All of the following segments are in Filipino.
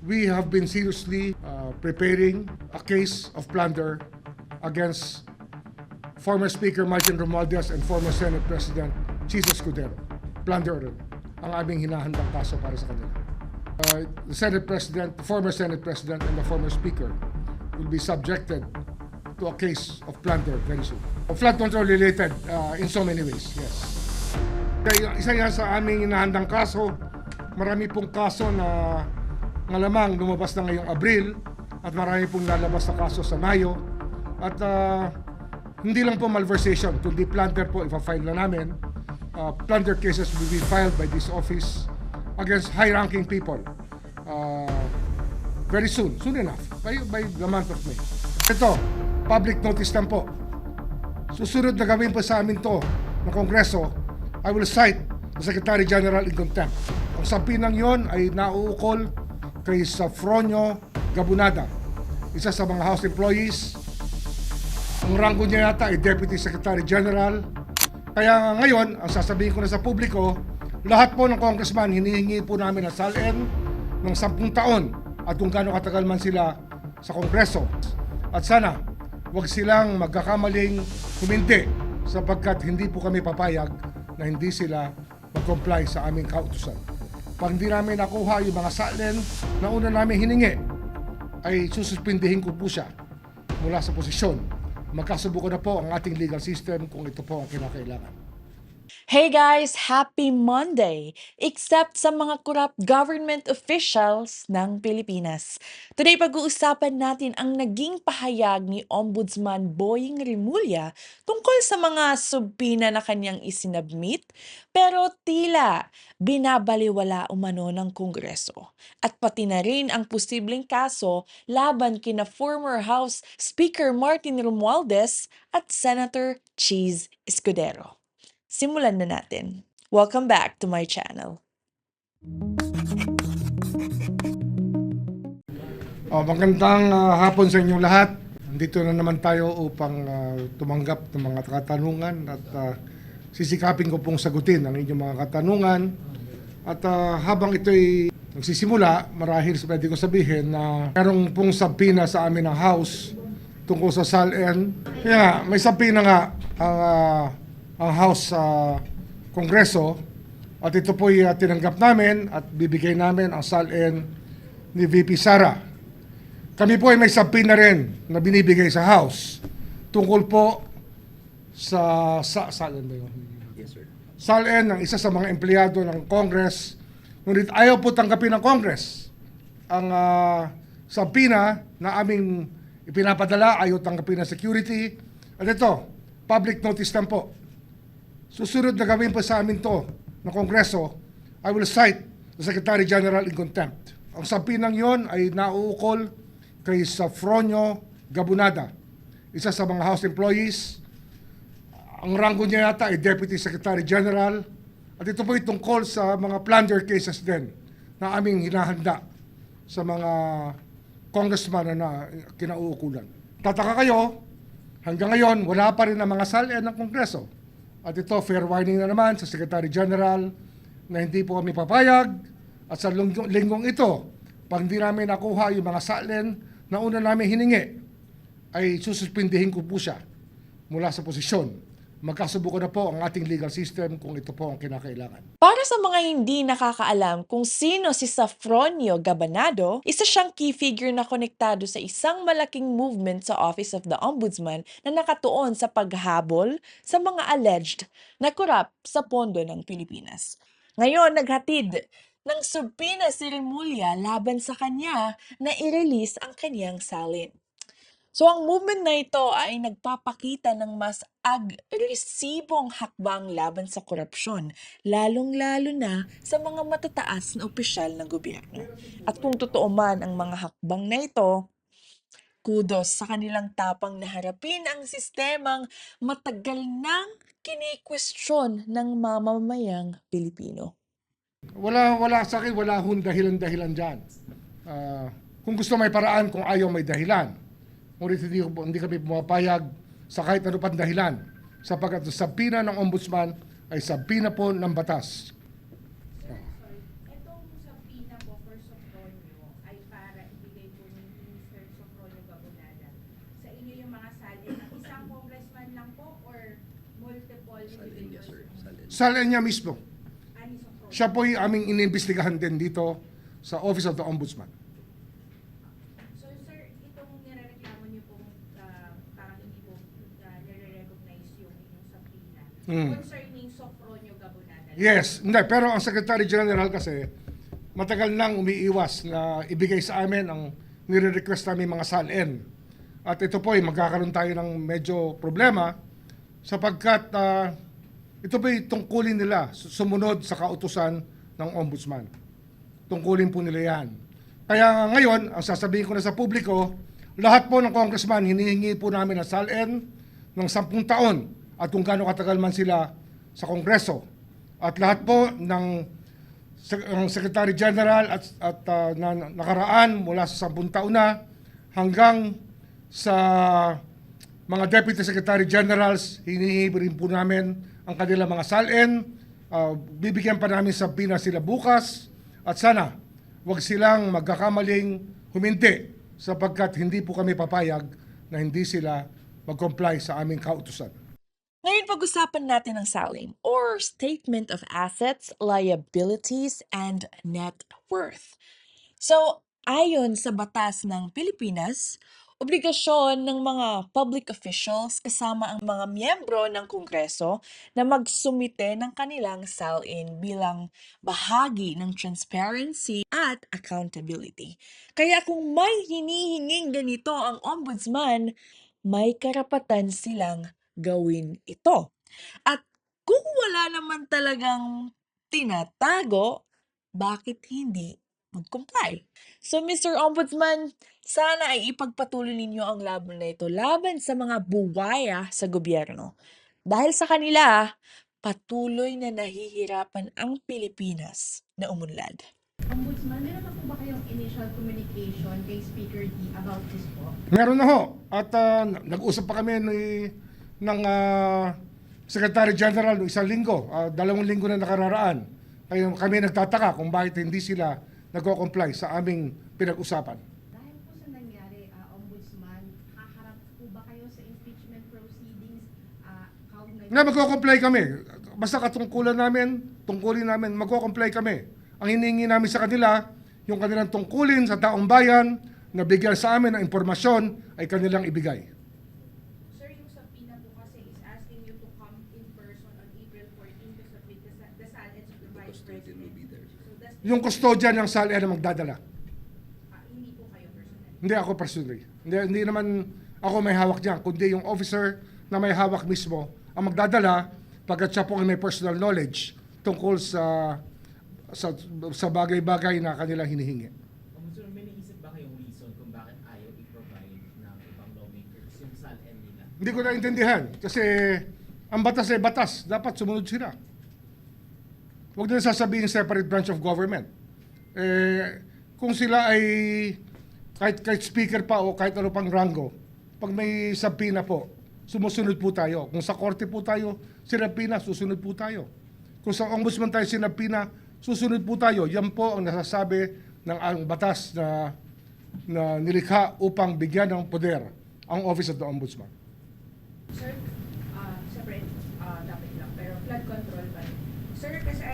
we have been seriously preparing a case of plunder against former Speaker Martin Romualdez and former Senate President Chis Escudero. Plunder rin ang aming hinahandang kaso para sa kanila. The Senate President, the former Senate President and the former Speaker will be subjected to a case of plunder very soon. Flood control related in so many ways, yes. Kaya isa yan sa aming hinahandang kaso. Marami pong kaso na malamang lumabas na ngayong Abril at marami pong lalabas na kaso sa Mayo. At hindi lang po malversation, kundi plunder po ipa-file na namin. Plunder cases will be filed by this office against high-ranking people very soon enough, by the month of May. Ito, public notice lang po. Susunod na gawin po sa amin to ng Kongreso, I will cite the Secretary General in contempt. Ang sampinang yon ay nauukol kay Safronio Gabunada, isa sa mga House employees. Ang ranggo niya yata ay Deputy Secretary General. Kaya ngayon, ang sasabihin ko na sa publiko, lahat po ng congressman, hinihingi po namin ang SALN ng 10 taon at kung gaano katagal man sila sa Kongreso. At sana, huwag silang magkakamaling humindi sapagkat hindi po kami papayag na hindi sila mag-comply sa aming kautusan. Pag hindi namin nakuha yung mga SALN na una namin hiningi, ay sususpindihin ko po siya mula sa posisyon. Magkasubukan na po ang ating legal system kung ito po ang kinakailangan. Hey guys! Happy Monday! Except sa mga corrupt government officials ng Pilipinas. Today, pag-uusapan natin ang naging pahayag ni Ombudsman Boying Rimulya tungkol sa mga subpina na kanyang isinabmit, pero tila binabaliwala umano ng Kongreso. At pati na rin ang posibleng kaso laban kina former House Speaker Martin Romualdez at Senator Chis Escudero. Simulan na natin. Welcome back to my channel. Magandang hapon sa inyong lahat. Nandito na naman tayo upang tumanggap ng mga katanungan at sisikapin ko pong sagutin ang inyong mga katanungan. At habang ito'y nagsisimula, marahil pwede ko sabihin na merong pong sabpina sa amin ng House tungkol sa SALN. Kaya may sabpina nga ang House Kongreso at ito po'y tinanggap namin at bibigay namin ang SALN ni VP Sara. Kami po ay may sabpina rin na binibigay sa House tungkol po sa SALN ba yun? Yes, sir. SALN ng isa sa mga empleyado ng Congress, ngunit ayaw po tanggapin ng Congress ang sabpina na aming ipinapadala, ayaw tanggapin ng security. At ito, public notice lang po. Susunod na gawin po sa amin to ng Kongreso, I will cite the Secretary General in contempt. Ang sabpinang yon ay nauukol kay Safronio Gabunada, isa sa mga House employees. Ang ranggo niya yata ay Deputy Secretary General. At ito po ay tungkol sa mga plunder cases din na aming hinahanda sa mga congressman na kinauukulan. Tataka kayo, hanggang ngayon wala pa rin ang mga SALN ng Kongreso. At ito, fair warning na naman sa Secretary General na hindi po kami papayag at sa linggong ito, pag hindi namin nakuha yung mga SALN na una namin hiningi, ay sususpindihin ko po siya mula sa posisyon. Magkasubukan na po ang ating legal system kung ito po ang kinakailangan. Para sa mga hindi nakakaalam kung sino si Safronio Gabunada, isa siyang key figure na konektado sa isang malaking movement sa Office of the Ombudsman na nakatuon sa paghabol sa mga alleged na korap sa pondo ng Pilipinas. Ngayon, naghatid ng subpina si Rimulya laban sa kanya na i-release ang kanyang salin. So ang movement na ito ay nagpapakita ng mas agresibong hakbang laban sa korupsyon, lalong-lalo na sa mga matataas na opisyal ng gobyerno. At kung totoo man ang mga hakbang na ito, kudos sa kanilang tapang na harapin ang sistemang matagal nang kini-question ng mamamayang Pilipino. Wala sa akin, wala hong dahilan dyan. Kung gusto may paraan, kung ayaw may dahilan. Ngunit hindi kami pumapayag sa kahit ano pang dahilan sapagkat ang sabpina ng Ombudsman ay sabpina po ng batas. Itong subpoena po for Sofronio ay para SALN niya mismo. Siya po yung aming iniimbestigahan din dito sa Office of the Ombudsman. So sir, itong nirereklamo niyo pong parang hindi po nire-recognize yung inyong subpoena concerning Sofronio Gabonada. Yes, hindi. Pero ang Secretary General kasi matagal nang umiiwas na ibigay sa amin ang nire-request namin mga SALN. At ito po ay magkakaroon tayo ng medyo problema sapagkat ito po ay tungkulin nila sumunod sa kautusan ng Ombudsman. Tungkulin po nila yan. Kaya ngayon, ang sasabihin ko na sa publiko, lahat po ng congressman, hinihingi po namin ng SALN ng 10 taon at kung gaano katagal man sila sa Kongreso. At lahat po ng Secretary General at na nakaraan mula sa 10 taon na hanggang sa mga Deputy Secretary Generals, hinihingi rin po namin ang kanilang mga SALN. Bibigyan pa namin sa pina sila bukas at sana wag silang magkakamaling huminti sapagkat hindi po kami papayag na hindi sila mag-comply sa aming kautusan. Ngayon pag-usapan natin ang SALIN or Statement of Assets, Liabilities, and Net Worth. So, ayon sa batas ng Pilipinas, obligasyon ng mga public officials kasama ang mga miyembro ng Kongreso na magsumite ng kanilang SALIN bilang bahagi ng transparency at accountability. Kaya kung may hinihinging ganito ang ombudsman, may karapatan silang gawin ito. At kung wala naman talagang tinatago, bakit hindi mag-comply? So Mr. Ombudsman, sana ay ipagpatuloy ninyo ang laban na ito laban sa mga buwaya sa gobyerno. Dahil sa kanila, patuloy na nahihirapan ang Pilipinas na umunlad. Ombudsman, meron na po ba kayong initial communication kay Speaker D about this po? Meron na ho. At nag-usap pa kami ng Secretary General noong 1 linggo, 2 linggo na nakararaan. Kaya kami nagtataka kung bakit hindi sila nagko-comply sa aming pinag-usapan. Dahil po sa nangyari, Ombudsman, haharap po ba kayo sa impeachment proceedings? Nga magko-comply kami. Basta katungkulin namin, magko-comply kami. Ang hiningi namin sa kanila, yung kanilang tungkulin sa taong bayan na bigyan sa amin ng impormasyon ay kanilang ibigay. Sir, yung subpoena po kasi is asking you to come in person on April 14 to submit the SALN to the Vice President. So that's Yung custodian ng SALN na magdadala. hindi po kayo personally. Hindi ako personally. Hindi naman ako may hawak diyan, kundi yung officer na may hawak mismo ang magdadala pagkat siya po ay may personal knowledge tungkol sa bagay-bagay na kanilang hinihingi. Ombudsman, may naisip ba kayong reason kung bakit ayaw i-provide ng ibang lawmakers yung SALN nila? Hindi ko naintindihan kasi ang batas ay batas. Dapat sumunod sila. Huwag nila sasabihin separate branch of government. Kung sila ay kahit speaker pa o kahit ano pang rango, pag may subpoena po, sumusunod po tayo. Kung sa korte po tayo, sinabpina, susunod po tayo. Kung sa ombudsman tayo sinabpina, susunod po tayo. Yan po ang nasasabi ng ang batas na nilikha upang bigyan ng poder ang Office of the Ombudsman. Sir, separate topic lang, pero flood control pa rin. Sir, kasi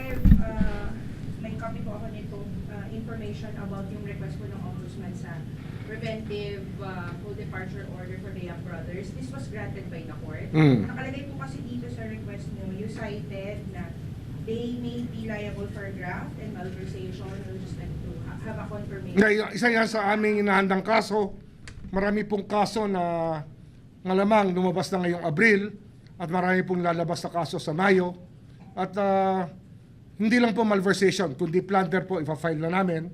may copy po ako nito information about yung request po ng Ombudsman sa preventive full departure order for the Yap brothers. This was granted by the court. Nakalagay po kasi dito sa request nyo, you cited na they may be liable for graft and malversation. We'll just like to have a confirmation. Isa yan sa aming inahandang kaso. Marami pong kaso na malamang lumabas na ngayong Abril at marami pong lalabas na kaso sa Mayo. At hindi lang po malversation, kundi plunder po ipa-file na namin.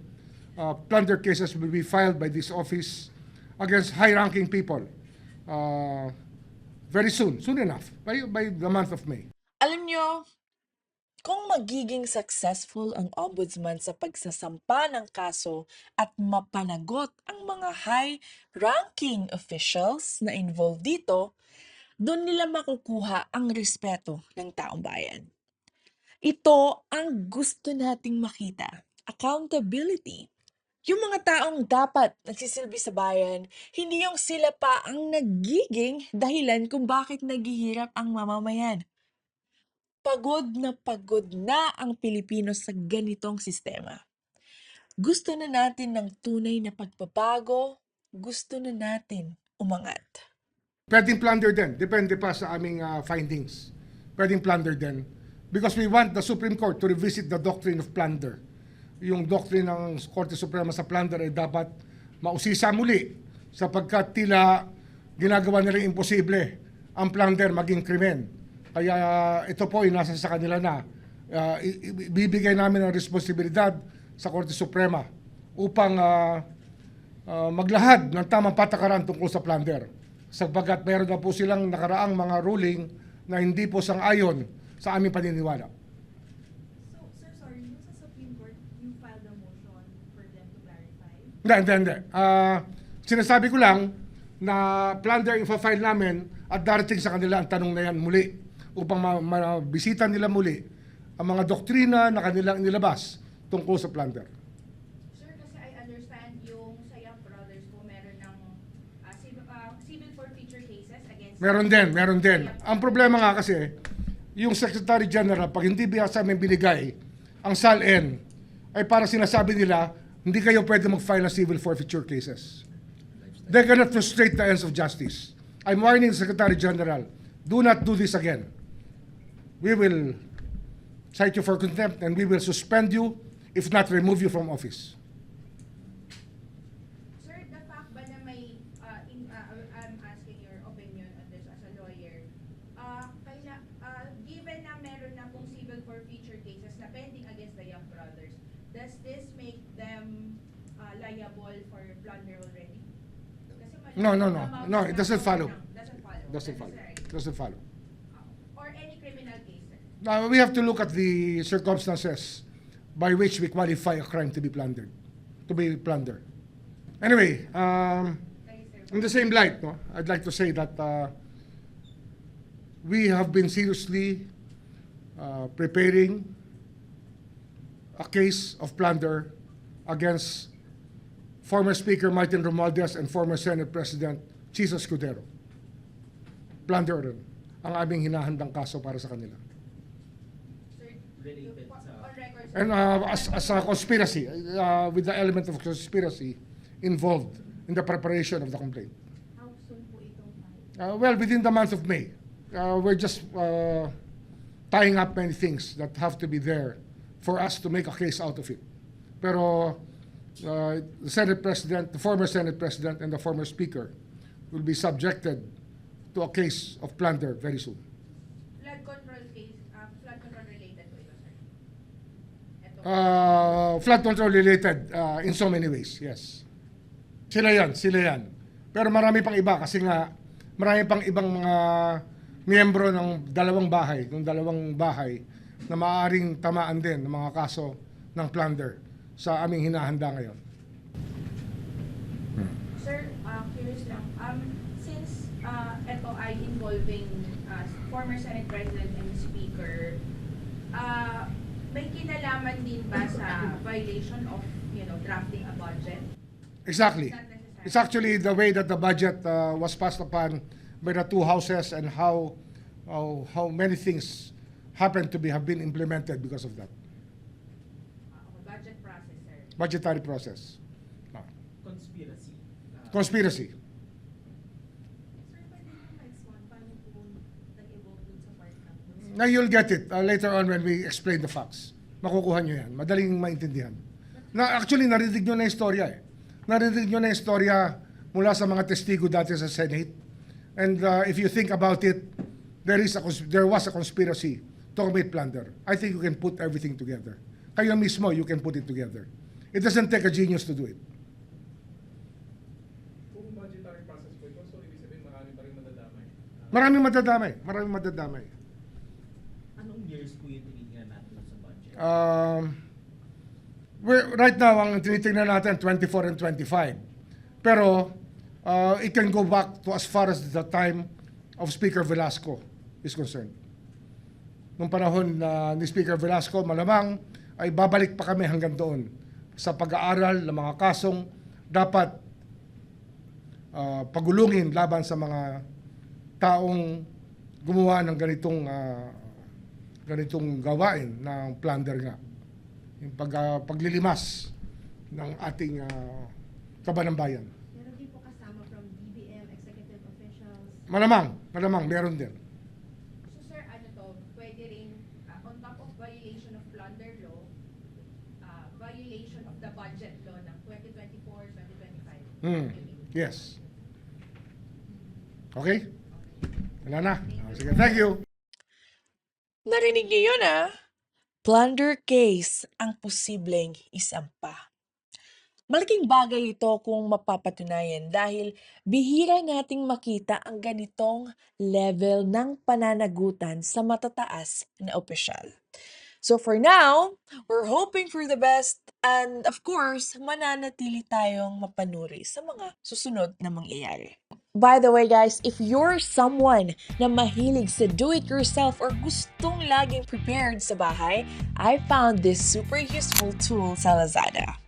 Plunder cases will be filed by this office against high-ranking people very soon enough, by the month of May. Alam nyo, kung magiging successful ang ombudsman sa pagsasampa ng kaso at mapanagot ang mga high-ranking officials na involved dito, doon nila makukuha ang respeto ng taong bayan. Ito ang gusto nating makita, accountability. Yung mga taong dapat nagsisilbi sa bayan, hindi yung sila pa ang nagiging dahilan kung bakit naghihirap ang mamamayan. Pagod na ang Pilipino sa ganitong sistema. Gusto na natin ng tunay na pagbabago, gusto na natin umangat. Pwedeng plunder din. Depende pa sa aming findings. Pwedeng plunder din. Because we want the Supreme Court to revisit the doctrine of plunder. Yung doctrine ng Korte Suprema sa plunder ay dapat mausisa muli sapagkat tila ginagawa nila imposible ang plunder maging krimen. Kaya ito po ay nasa sa kanila na. Ibibigay namin ang responsibilidad sa Korte Suprema upang maglahad ng tamang patakaran tungkol sa plunder. Sapagkat meron na po silang nakaraang mga ruling na hindi po sang-ayon sa aming paniniwala. So, sir, sorry, yung sa Supreme Court, you filed a motion for them to clarify? Hindi. Sinasabi ko lang na plunder ifa-file namin at darating sa kanila ang tanong na yan muli upang mabisita nila muli ang mga doktrina na kanilang nilabas tungkol sa plunder. Sir, kasi I understand yung sa Yap Brothers po meron ng civil forfeiture cases against... Meron din. Ang problema nga kasi, yung Secretary General, pag hindi sa amin binigay ang SALN, ay para sinasabi nila, hindi kayo pwede mag-file ng civil forfeiture cases. They cannot frustrate the ends of justice. I'm warning the Secretary General, do not do this again. We will cite you for contempt and we will suspend you, if not remove you from office. Sir, the fact ba na may, I'm asking your opinion on this as a lawyer, given na meron na pong civil forfeiture cases na pending against the Yap Brothers, does this make them liable for plunder already? Kasi No, it doesn't follow. Doesn't follow. Doesn't follow. Or any criminal case, sir. Now, we have to look at the circumstances by which we qualify a crime to be plundered. Anyway, Kayo, sir. in the same light, no, I'd like to say that we have been seriously preparing a case of plunder against former Speaker Martin Romualdez and former Senate President Chis Escudero. Plunder rin ang aming hinahandang kaso para sa kanila. Sir, Related on sa... record, sir. And as a conspiracy, with the element of conspiracy involved in the preparation of the complaint. How soon po itong file? Well, within the month of May. We're just tying up many things that have to be there for us to make a case out of it. Pero the Senate President, the former Senate President, and the former Speaker will be subjected to a case of plunder very soon. Flood control case, flood control related po ito, sir. Ito. Flood control related in so many ways, yes. Sila yan. Pero marami pang iba kasi nga marami pang ibang mga miyembro ng dalawang bahay na maaaring tamaan din ng mga kaso ng plunder sa aming hinahanda ngayon. Sir, curious lang. Since ito ay involving former Senate President and Speaker, may kinalaman din ba sa violation of, drafting a budget? Exactly. Not necessary. It's actually the way that the budget was passed upon by the two houses and how many things have been implemented because of that. Budget process, sir. Budgetary process. Conspiracy. Conspiracy. Sir, pwede yung ma-expand paano po nag-evolve dun sa part na? Now you'll get it later on when we explain the facts. Makukuha nyo yan. Madaling maintindihan. Actually, narinig nyo na yung istorya eh. Narinig nyo na yung istorya mula sa mga testigo dati sa Senate. And if you think about it, there was a conspiracy to commit plunder. I think you can put everything together. Kayo mismo, you can put it together. It doesn't take a genius to do it. Kung budgetary process po ito, so ibig sabihin marami pa rin madadamay. Maraming madadamay. Anong years po yung tinitingnan natin sa budget? Right now, ang tinitingnan natin, 24 and 25. Pero, it can go back to as far as the time of Speaker Velasco is concerned. Nung panahon ni Speaker Velasco, malamang ay babalik pa kami hanggang doon sa pag-aaral ng mga kasong dapat pagulungin laban sa mga taong gumawa ng ganitong gawain ng plunder nga. Yung paglilimas ng ating kaban ng bayan. Meron din po kasama from DBM, executive officials. Malamang, meron din. So sir, ano to, pwede rin, on top of violation of plunder law, violation of the budget law ng 2024-2025. Yes. Okay? Wala na. Sige, thank you. Narinig niyo yun Plunder case ang posibleng isampa. Malaking bagay ito kung mapapatunayan dahil bihira nating makita ang ganitong level ng pananagutan sa matataas na opisyal. So for now, we're hoping for the best and of course, mananatili tayong mapanuri sa mga susunod na mangyayari. By the way guys, if you're someone na mahilig sa do-it-yourself or gustong laging prepared sa bahay, I found this super useful tool sa Lazada.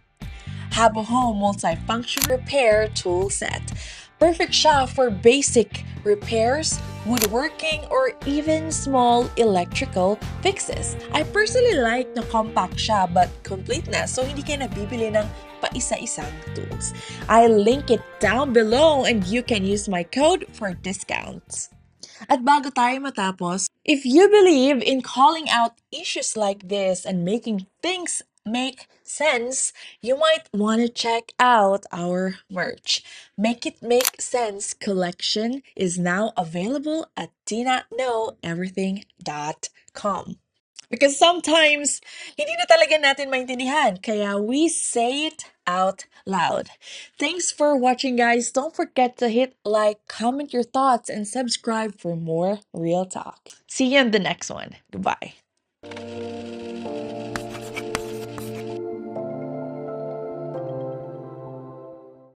Habo Home Multifunction Repair Tool Set. Perfect siya for basic repairs, woodworking, or even small electrical fixes. I personally like na compact siya but complete na so hindi ka nabibili ng paisa-isang tools. I link it down below and you can use my code for discounts. At bago tayo matapos, if you believe in calling out issues like this and making things make sense, you might want to check out our merch. Make It Make Sense collection is now available at dinotknoweverything.com. Because sometimes, hindi na talaga natin maintindihan, kaya we say it out loud. Thanks for watching, guys. Don't forget to hit like, comment your thoughts, and subscribe for more Real Talk. See you in the next one. Goodbye.